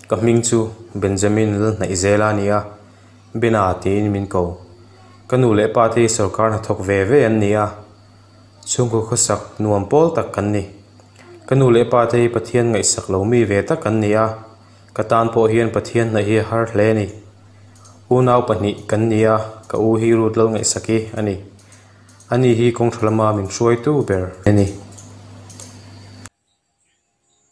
Kaming chu Benjamin na izela nia bina tin min ko kanu le pa thi sarkar na thok ve ve an nia chungku khosak nuam pol tak kan ni kanu le pa thi pathian ngai sak lo mi ve tak kan nia katan po hian pathian na hi har hle ni u nau pani kan nia ka u hi rut lo ngai saki ani hi kong thlama min shuai tu ber ani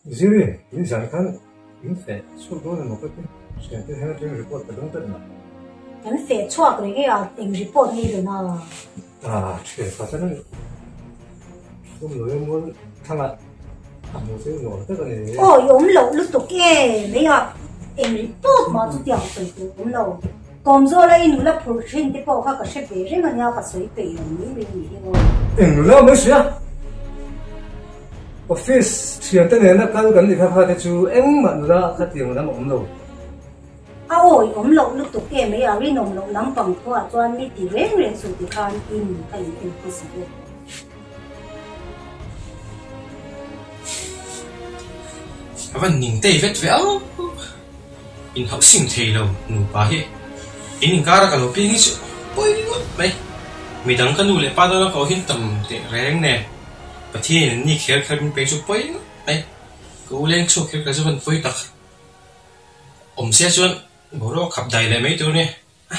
Ziri, ini jangan in fact, so go na mo pati. Siya tin hana tin report ta dong ta na. Kan fe chua cái cái à tình report này rồi na. Ah, chike pa ta na. So lo yo mo thanga. Amo se no ta ka ni. Oh, yếm lẩu lúc tục cái mấy à tình report mà tụi tiểu phải yếm lẩu. Còn rồi là in là protein cái bao cái sẽ về riêng anh nhau cái suy bể rồi ní bên gì thôi. Lo me sia. Office siya ta na kan kan ni kha ta chu em ma ra ka tiang na mo lo. À ôi, yếm lẩu lúc tục cái mấy à riêng nồng lẩu lắm bằng thôi à cho anh đi tìm riêng riêng số thì khan in cái gì cái gì. Vẫn nhìn tê vết véo in học sinh thầy lâu nụ bà hệ in gara ka lo pi ni chu poi ni mai mi dang kan nu le pa da ko hin tam te reng ne pa thi ni kher kher min pe chu poi ni mai ko leng chu kher ka chu ban poi tak sia chuan boro khap dai le mai tu ne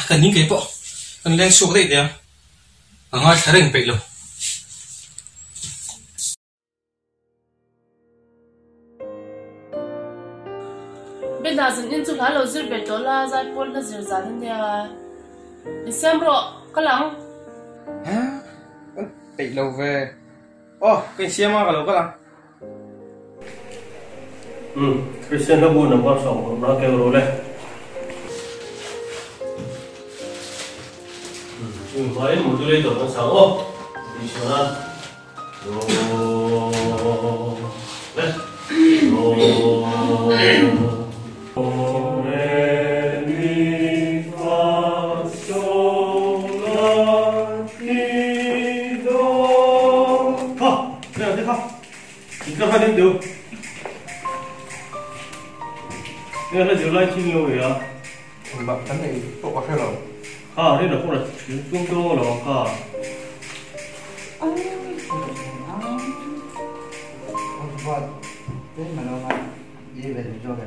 kan ning ke po kan leng chu dei dia anga thareng pe lo bên nào dân in chụp lá lô zir bệt đó là giải pol là zir giá đến nhà xem rồi cái lăng hả bị lâu về cái xe mà cái lâu cái lăng Christian nó buồn nằm bao sòng nó kêu rồi đây mấy một đôi đồ nó sáng đi xuống ăn đấy được nghe là điều lai chi nhiều vậy à Bạn cái này có phải rồi. đây là không là chúng tôi là không Vâng, thế mà nó mà đi về cho về.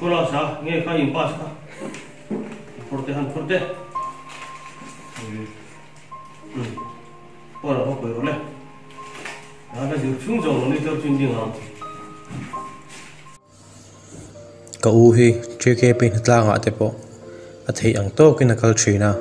có là sao nghe cái impasse à forte han forte ora ho rồi đấy đó là điều chung rồi nên tôi chuyên đi làm ka u hi cheke pin tla nga te po a thei ang to kina kal thina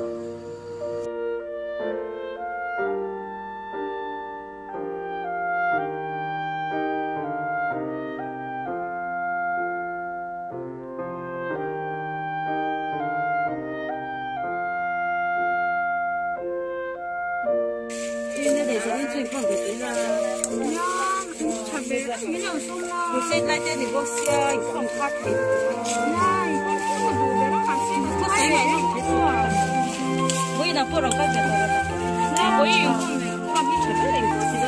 现在这里不是一种咖啡，那一个我都在那看新闻，我现在用不错，我也能不能干这个了，那我也用咖啡车的那个，现在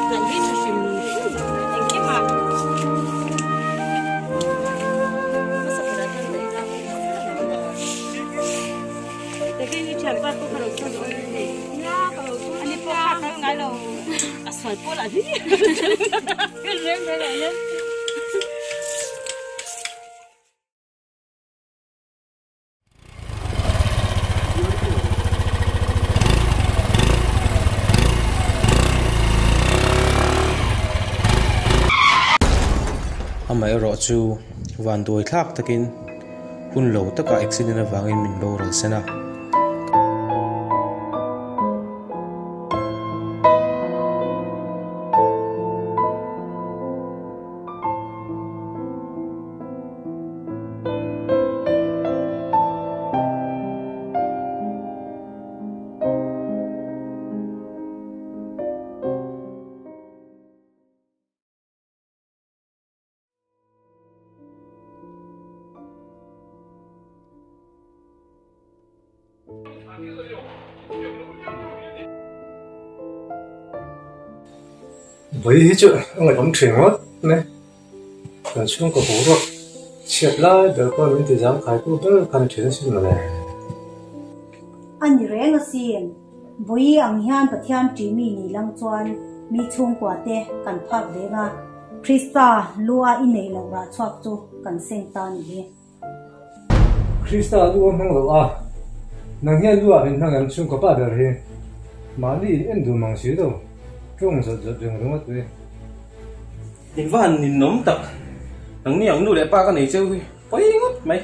那也是什么，你干嘛？我是不能干这个，这个你全部都可能做到的，那个你不怕他来了？啊，算过了，跟人没两人。amai ro chu van doi thak takin hun lo taka accident awangin min lo ral sena với chỗ ông ấy bấm chuyển mất này là chung có hố rồi chết lại đỡ qua mình thì dám khai cũng đỡ cần chuyển xin mà này anh rẻ nó xin với anh hiền và thiên chỉ mi lang chuan mi chung quả tê cần phát về nga Krista lúa in này là ra choạc chu cần sen tan đi Krista lúa năng lúa à năng hiền lúa bên năng anh chung có ba đời hi mà đi em đủ mang xíu đâu trung giật đừng mất đi nhìn van nhìn nóng tật nắng nhiều nụ lệ ba cái này chơi quay ngót mày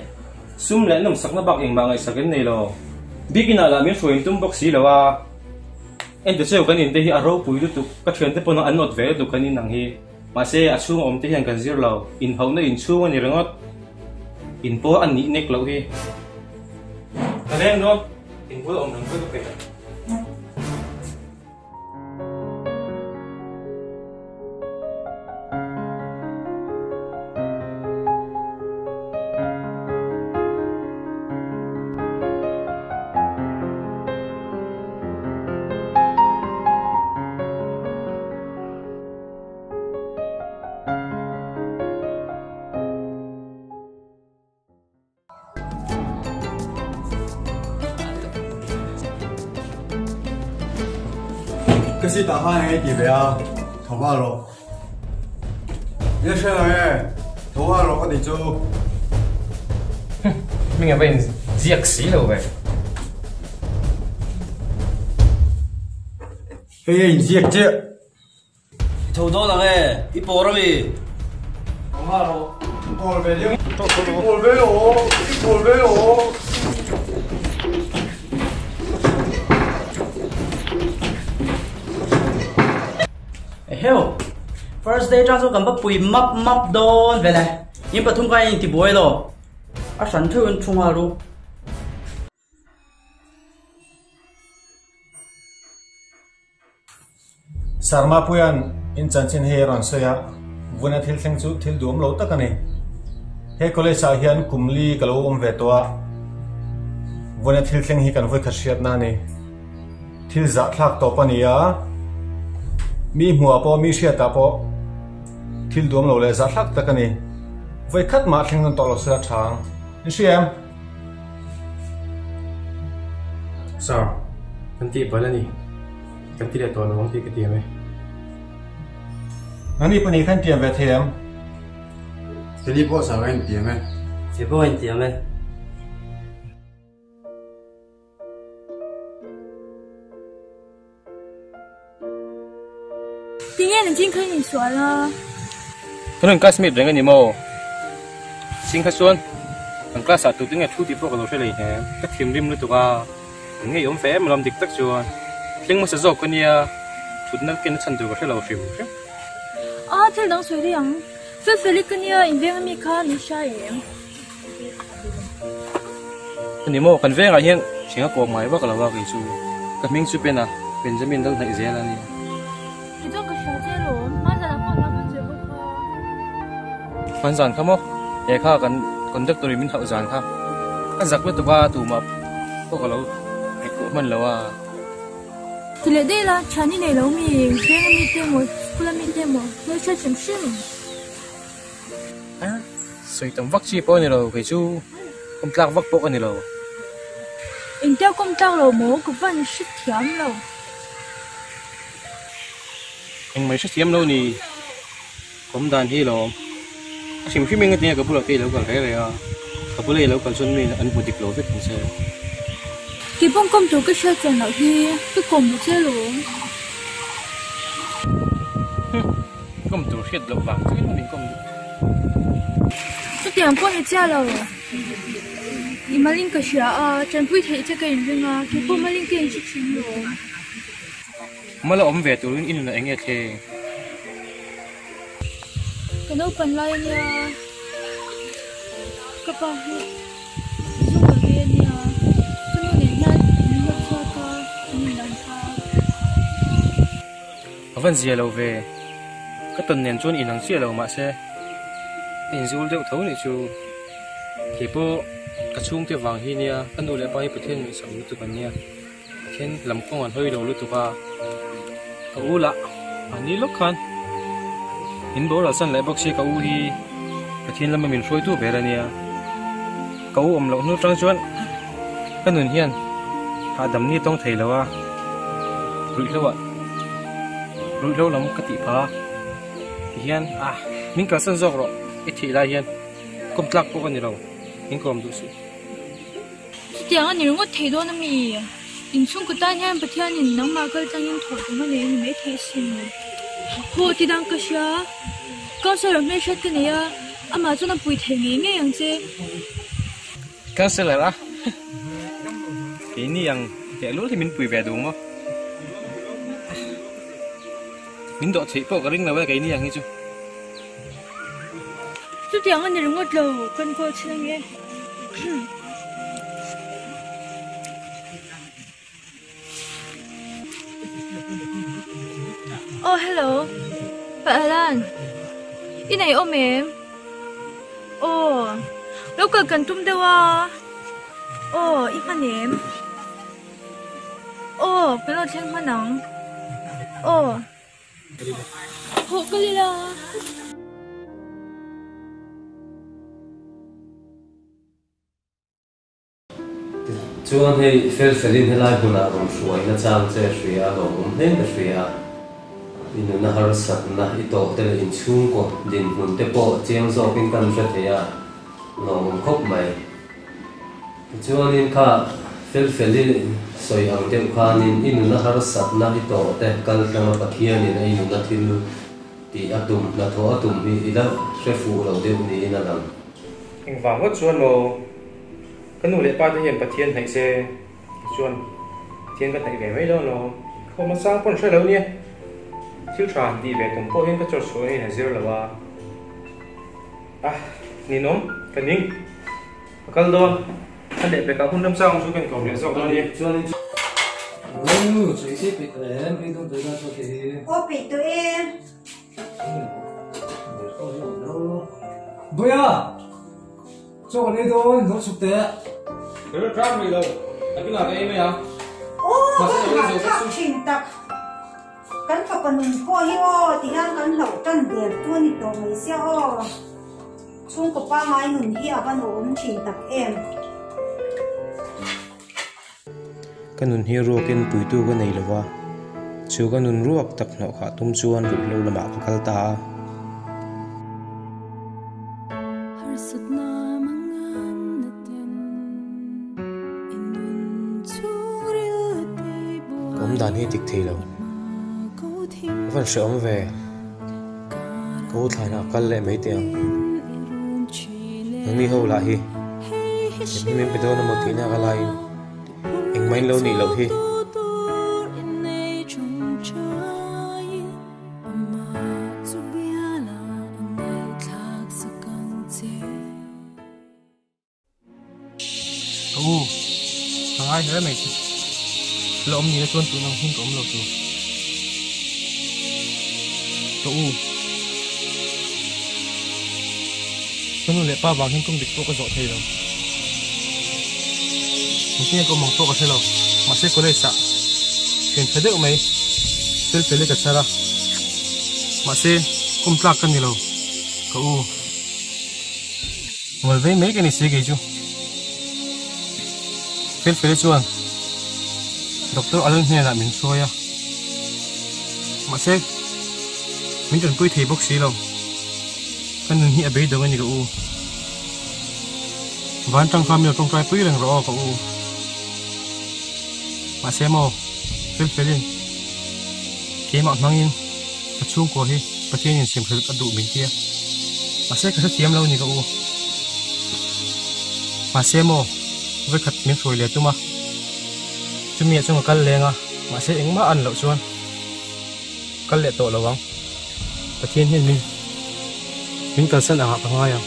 sum lệ nằm sắc nó bạc hình bằng ngày sắc cái này lo biết cái nào là miếng phơi tung bọc xí là à em tự chơi cái này thì aro bùi được các chuyện thế bọn anh nốt về được cái này nặng hi mà sẽ ở chung om thì hàng cái gì lâu in hậu nó in chung anh rồi ngót in po anh nhị nét lâu hi cái này nó in po om nặng với cái cái gì ta hai ngày gì vậy à thầu ba rồi giờ sao này thầu ba rồi có đi chưa mình ở bên giặc xí đâu vậy hey giặc chứ thầu đó là nghe ít bò rồi mi thầu ba rồi bò về đi bò về rồi bò về rồi heo first day trang số cầm bắt bùi map đòn về này nhưng mà thông qua thì bùi rồi à sản thương trung hoa luôn Sarma puyan in chanchin he ron soya vuna thil thleng chu thil duam lo takani he college a hian kumli kalo ve towa vuna thil thleng hi kan voi khasiat na ni thil za thlak to pania mi hua po mi sia ta po thil duam lo le za thlak takani voi khat ma thleng non to lo sa thang ni siam sao kan ti bala ni kan ti le to lo ti ka ti me nani pani khan tiam ve them cái đi bộ sao anh tiếng ấy chỉ có anh tiếng ấy今天已经跟你说了， 可能 classmate 人个你么，新开算，anh class satu tiếng thu tiếp vào cái này nè, các team rim nữa tụi à, nghe ông phép mà làm địch tất rồi, tiếng mà sẽ dọc cái này, chút năng kiến chân tụi cái lâu phim chứ. à thế đang suy đi ăn, phải lấy cái này, in viên mi khá ni sai em. Cái này mà cần về ngay hiện, chỉ có cuộc máy bắt là vào cái chú, cái mình chụp bên à, Benjamin đâu thấy dễ là gì. Cái đó cái sao thế rồi, mà giờ làm con làm gì vậy? Hoàn toàn không, vậy khá cần conductor mình hậu giản khá, cái giặc với tụi ba tụi mà, có cái lâu, cái cụ mình lâu à. thì lấy đây là chán này lâu mi, viên mi thêm một, school mi thêm một, mới chơi chấm sim. À, rồi tầm vắt chi bao nhiêu rồi, cái chú, công tác vắt bộ cái này rồi. In theo công tác rồi mổ cũng vẫn sức thiam rồi. Anh mấy sức thiam đâu nè, cũng đàn hi rồi. Chỉ khi mình nghe cái bữa kia lâu cái này à, cái bữa này lâu cái chuyện mình ăn bữa tiệc lâu rất là sao. Cái bông công chủ cái sao chuyện nào thì cái cùng một chế luôn. Công chủ hết lâu vàng, cái mình công. Cái tiền con thì chia rồi. Đi mà linh cái sao à, chân vui thấy cho cái gì à, cái bông mà linh tiền chỉ chín rồi. Mà là ông về tụi in là anh nghe thế. Cái nấu phần lại nha. Cái bao nhiêu, dùng cái gì nha. Cái nấu này nha, mình được cho ta, mình làm sao. Vẫn gì lâu về, cái tuần年chuẩn in hàng xưa lâu mà sẽ, in du liệu thấu này chú, thì bộ cái chung tiêu vàng hi nha, cái đồ lẽ bao nhiêu thiên mình sống tụi bạn nha, thiên làm công an hơi đầu tụi ba, cái u lạ, anh đi lúc khăn. in bo la san le bok si ka u hi pathian lam min hroi tu berania ka u om lo nu tang chuan kanun hian ha dam ni tong thei lawa rui lo lam ka ti pha hian min ka san zok ro i thi la hian kom tlak po kan ni lo in kom du su tiếng anh nhiều ngót thấy đó nó mì in chung của ta nha bữa thiên in nắng mà cái trang in thổi thì nó này mấy thấy xin hồ thì đang cái gì á con sao làm mấy chuyện cái này à mà cho nó bùi thấy nghe yang chứ cái sao lại đó cái này yang cái lúc thì mình bùi về đúng không mình đọt thấy có cái ring nào với cái này yang chứ chú tiếng anh nhiều ngót lâu con coi chứ nghe Oh, hello. Bạn Alan. Ý này ôm em. Oh, lúc cần tum đâu à? Oh, ý phan em. Oh, cái lo chân phan nóng. Oh. Hộ cái gì là? Chuan hei fel helai huna rom suai na chang che hria lo he na hria in na har sat na I to te in chung ko din hun te po chiang zo pin kan hre thea lo khop mai chuan in kha fel soi ang te khan in na har sat na I to te kal tang pathian in in na thil ti atum na tho atum hi ila hre fu lo de ni na lam anh vào mất chuan lo cái nụ lệ ba thì hiện pathian hay xe chuan thiên cái thầy về mấy đó nó không mà sang con chơi lâu nhé thiếu tràn đi về tụm po hiện cái chỗ số này là zero là ba nhìn nóng cái nín cái đó anh để về cả hôm năm sau chú cần cầu để dọn ra đi chuan chơi tiếp bị em đi đâu tới ra cho thì ô bị tụi em Boya, cho cái này thôi, nó sụp té. cái đó trăng gì đâu anh cứ làm cái em ấy à ô mà thằng chỉnh tập cắn phật còn coi hiu thì ăn cắn lẩu chân đẹp tuôn thì tổ mấy xe ô chung của ba mai ngừng hi à văn ốm chỉnh tập em cái nun hi rokin pui tu cái này là wa chu cái nun ruak tak nọ khá tum chuan rụt lâu là mạ cái ta cũng đàn hi tik thei lo vẫn sợ ông về cố thay nào cân lệ mấy tiếng mi hậu lại hi mình bây giờ nó một tí nào cái lại anh mấy lâu nỉ lâu hi ai thế mày lo ông nhìn tuân tụi nó không có ông lo tụi cái nó lệ ba vàng hình công địch tôi có rõ thầy rồi một cái có mong tôi có thể lo mà sẽ có đây sợ tiền phải được mày sẽ lấy cái sao ra mà sẽ công tác cần gì đâu cậu ngồi với mấy cái này sẽ cái chứ phải chuan doctor Alan này là mình xôi à mà sẽ mình chuẩn bị thấy bác sĩ đâu cái này hiện bây giờ cái gì cậu ván trăng cam nhiều trong trái quý lần rõ cậu mà sẽ mò phải lên cái mọn mang in tập trung của hi và thiên nhiên xem thực đủ mình kia mà sẽ cái tiêm lâu như cậu mà sẽ mò với khát miếng phổi liệt chứ mà chúng mình trong một căn leng à mà sẽ ứng mà ăn lẩu chuan căn liệt tội là vắng và thiên nhiên mình cần sân ở học ngoài à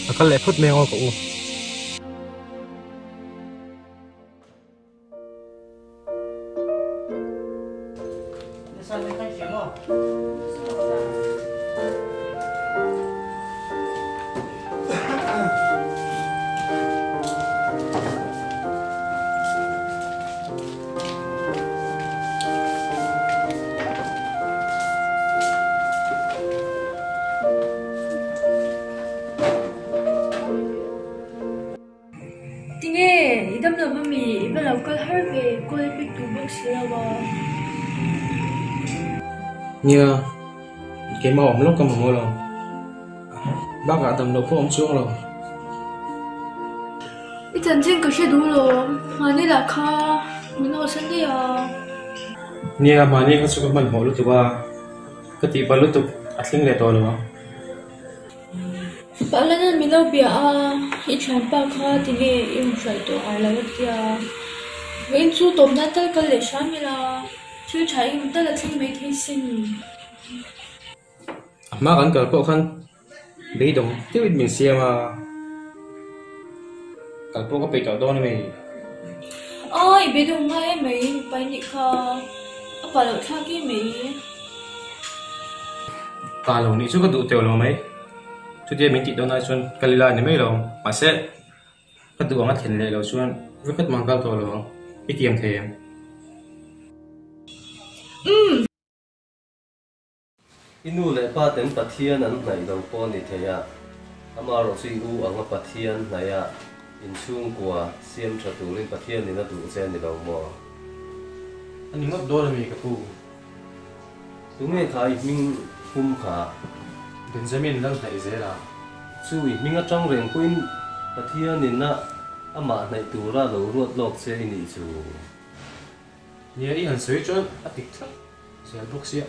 và căn liệt phút mèo cậu Nia cái màu lúc cầm màu lòng bác cả tầm đầu phố ông xuống rồi ít chân trên cái xe đủ rồi mà đi là kha mình học sinh đi à Nia mà Nia có số mình hỏi lúc tụi cái tí bao lúc tụi ăn sinh lệ tôi nữa bạn lên mình lâu bia ít chuyện bao kha thì nghe yêu phải tôi ai là cái kia vậy chú tôm đã tới cái lễ sáng mi là chú chạy mình tới là thiên mấy thế sinh mà gần cỡ cô khăn bị động tiêu mình xem mà cần cô có bị cỡ đó này ôi bị động ngay mấy bài nhị kha bà lỡ khác cái mấy cả lâu này chú có đủ tiêu rồi mấy chú đi mình chỉ đâu nói chuyện cái là này mấy rồi mà sẽ cái đủ ngắt hiện lệ rồi chuyện với cái mang cao thôi rồi ít tiền thêm inu le pa tem pathian an nai lo pon ni theya ama ro si u anga pathian naya in chung kwa siam tha tu len pathian ni na tu chen ni lo mo anh ngốc đó là mình cái phụ tu me khai ming hum kha Benjamin đang thấy dễ là chu i ming a tang reng kuin pathian ni na ama nai tu ra lo ruat lok che ni chu nhớ ý hẳn sới cho à tích thật sẽ bốc xịa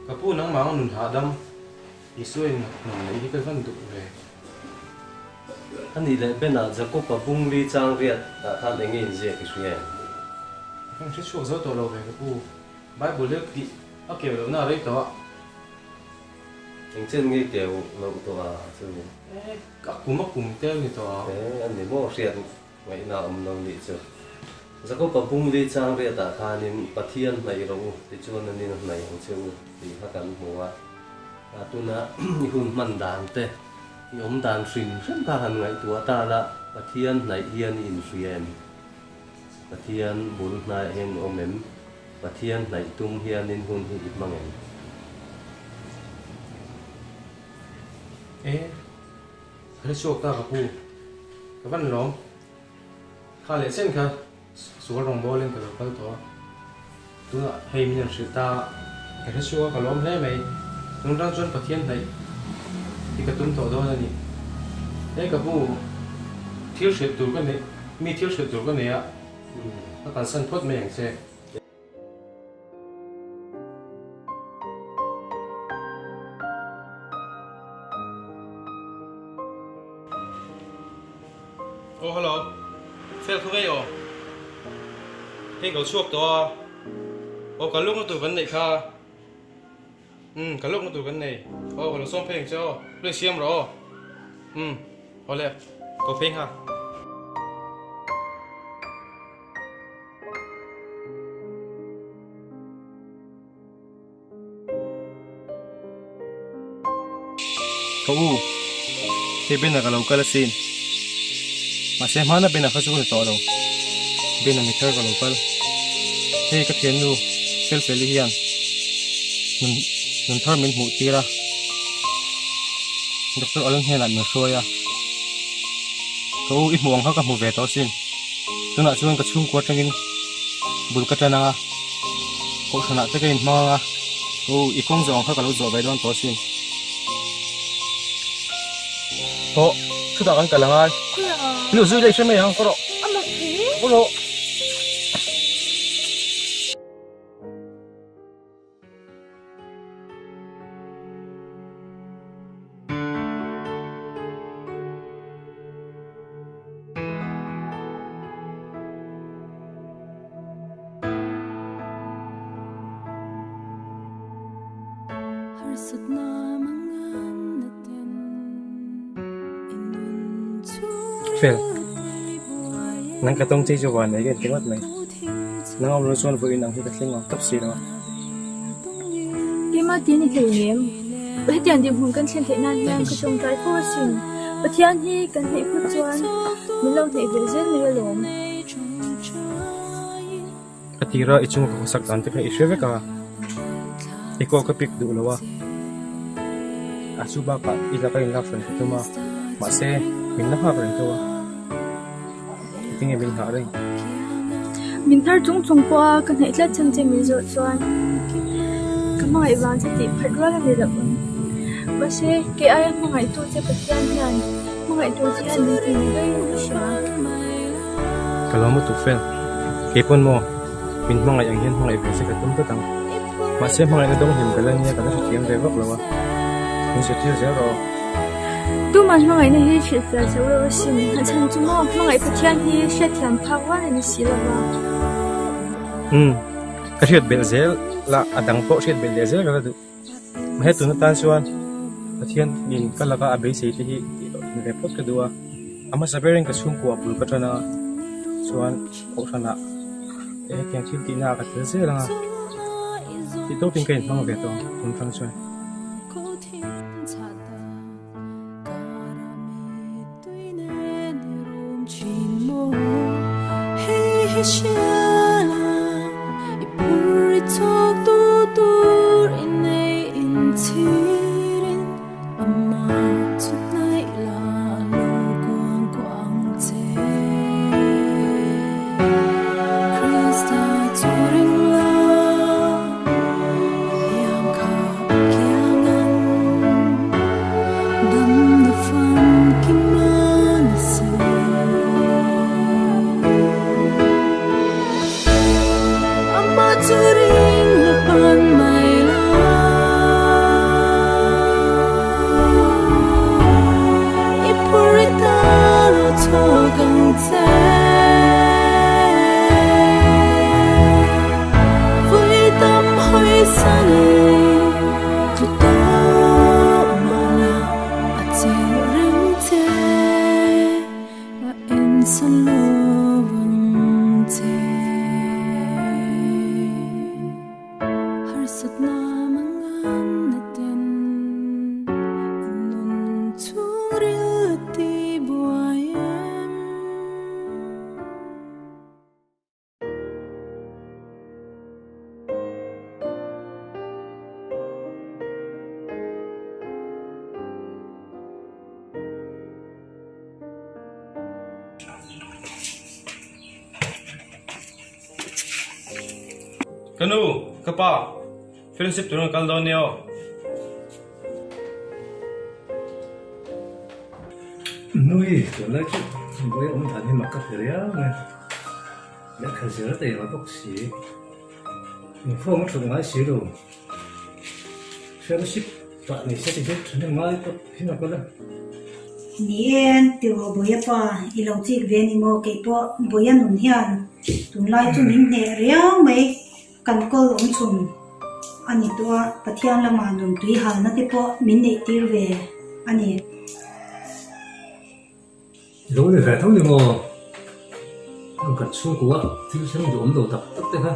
cái phụ nắng máu nụn hạ đâm ý xuôi nụn lấy cái phân tụ về ani le bena jacob pa bung li chang riat ta than engin je ki suye không biết số giờ tôi lâu về cái phụ Bible được đi ok rồi nào đấy đó eng chen ngi keu lo to a chu các cụ mắc cùng tiêu như đó ani mo riat ngai na om lo ni chu jacob pa bung li chang riat ta thanin pathian nai ro ti chuan ani na nai ang chu ti ha kan huwa atuna ni hun man dan te yom dan sin sen ta han ngai tua ta la pathian nai hian in frien pathian bul na hen omem pathian nai tum hian in hun hi mangen cái số ta cái phụ cái văn lóng khai lệ sen khai số rong bò lên cái đầu đó tu là hay mình sự ta cái số cái lóng này mày chúng đang chuẩn pathian này thì cái tuần thọ đó là gì đấy cái phụ thiếu sợi tủ cái này mi thiếu sợi tủ cái này á nó còn sân phốt mày xe oh hello phèo không vậy oh hey cậu chuộc đó oh cả lúc nó tụi vấn đề kha cả lúc nó tụi vấn đề oh cậu xong phèo cho lấy xiêm rồi hồi lẹ cậu phèo ha cậu thì bên này cái lâu cái là xin mà xem hết là bên nào phải xuống to đâu bên này mình chơi vào local thì cái tiền nu sel sel hiền mình thở mình mũi tì ra doctor Alan hay là mình xôi à câu ít muang hết cả một vẻ to xin tôi nói xuống cái chung quạt trong in bul cái chân à câu sản xuất cái in mà câu ít công dụng hết cả lúc rồi về đoan to xin thôi chúng ta ăn cái là ngay nhiều dư đây xem mày không có độ có độ Phil, nang katong chơi cho này cái tiếng mắt mày, nang ông nói chuyện với nang thì cái tiếng ngọc cấp xí đó. Cái mà tiền thì niệm, bây tiền thì hùng cần trên thế nan yang cái trồng trái phô xin, bây tiền thì cần hệ phút chuan, mình lâu thể về rất nhiều lắm. Cái tí ra ít chung có sắc tán thì phải ít với cả, ít có cái pick đủ lâu à. Asuba ka ila ka inga friend to ma se min na ha friend to tinge bin ha ring min thar chung chung qua kan hei tla chang che mi zo chuan kamai wang che ti phadwa la le la ba se ke ai mangai tu che pathian hian mangai tu che an ni tin dai sha kalau mu tu fel ke pon mo min mangai ang hian mangai ve se ka tum ta tang ma se mangai na dong him kalan ya kana thiam ve vak lawa ni se ti zero tu ma mangai na hi che sa se ro sim ha chan chu mo mangai pathian hi she thiam phak wa ni si la ba ka riat bel zel la adang po riat bel zel ka du ma he tu na tan chuan pathian din kalaka abe se ti hi report ka duwa ama sabering ka chung ko apul ka tana chuan ko sana kyang thil ti na ka tel se la ti to tin kain mang ve to kun thang chuan Kanu, kapa, friendship turun kaldo neo. Nui, tuan lagi, boleh tanya makan feria, nak kerja ada yang apa sih? Info macam mana sih lo? Friendship, tak ni saya tidak pernah mahu itu, sih nak kalau. Nien tiêu bồi pa ilau chik ven imo ke po boyan nun hian tun lai chu min ne riau mai kan kol om chun ani tua pathian lama nun tui hal na te po min nei tir ve ani lo le fa thong ni mo ang kat chu ko til sem dom do tak tak te ha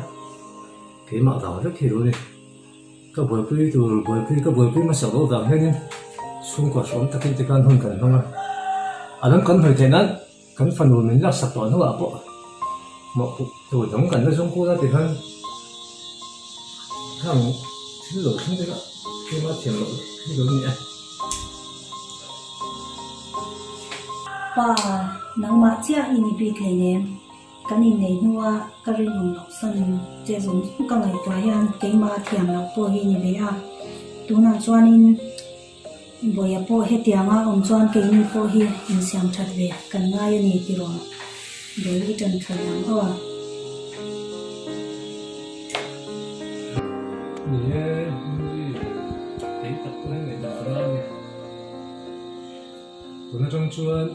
ke ma da ra ke ro ni ka boi pui ma sa lo da he ni sung ko som takin te kan hon kan hong alam kan hoi tenan kan fan ru min la sak to no apo mo tu dong kan na sung ko da te han hang til lo thing te ka ke ma tiam lo ni lo ni pa nang ma chia ini bi ke ne kan in nei nuwa ka ri nong lo san che zong ka ngai pa hian ke ma tiam lo po hi ni be a tu na chuanin boya po hetianga om chuan ke ni po hi in siam that ve kan ngai ani ti ro do ri tan thayang awa ni thấy tập của người ta ra nè tụi nó trong chuan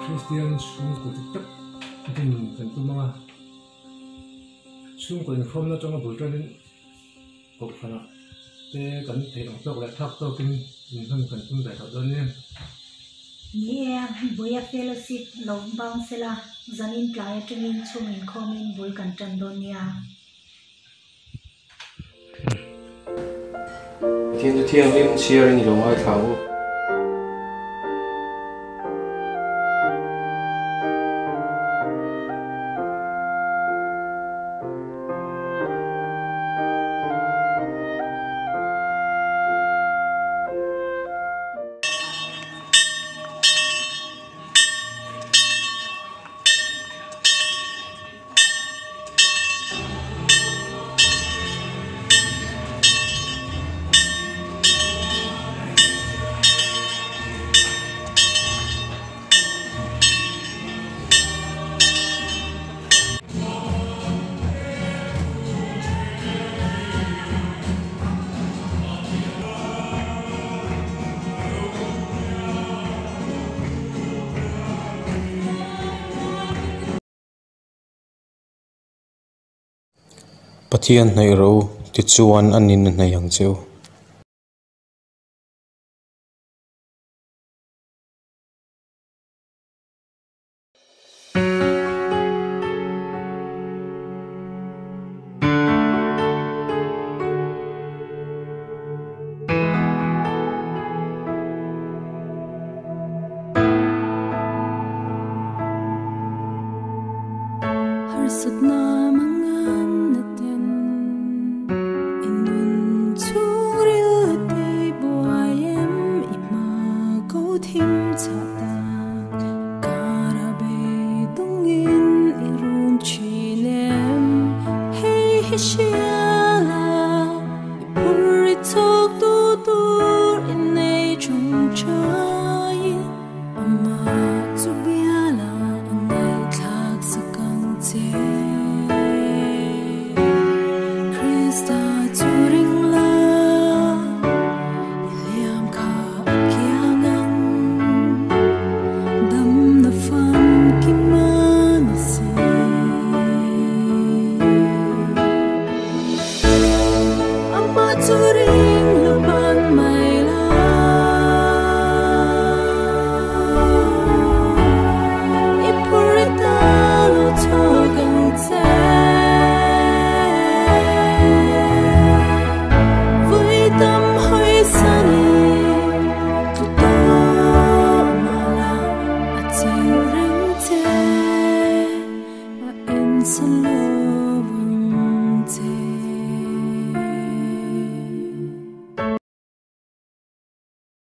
Christian xuống của tất thì mình cần tu mà xuống của phong nó trong cái buổi training cục phần để cần thấy động tác lại thắp to kinh mình không cần tu giải thoát đơn nha yeah boya fellowship long bang sela zanin playa training chumin khomin bul kan tan donia thiên tu thiên lim chia ni lo ngai thau Pathian nei ro ti chuan anin nei ang cheu Sorry.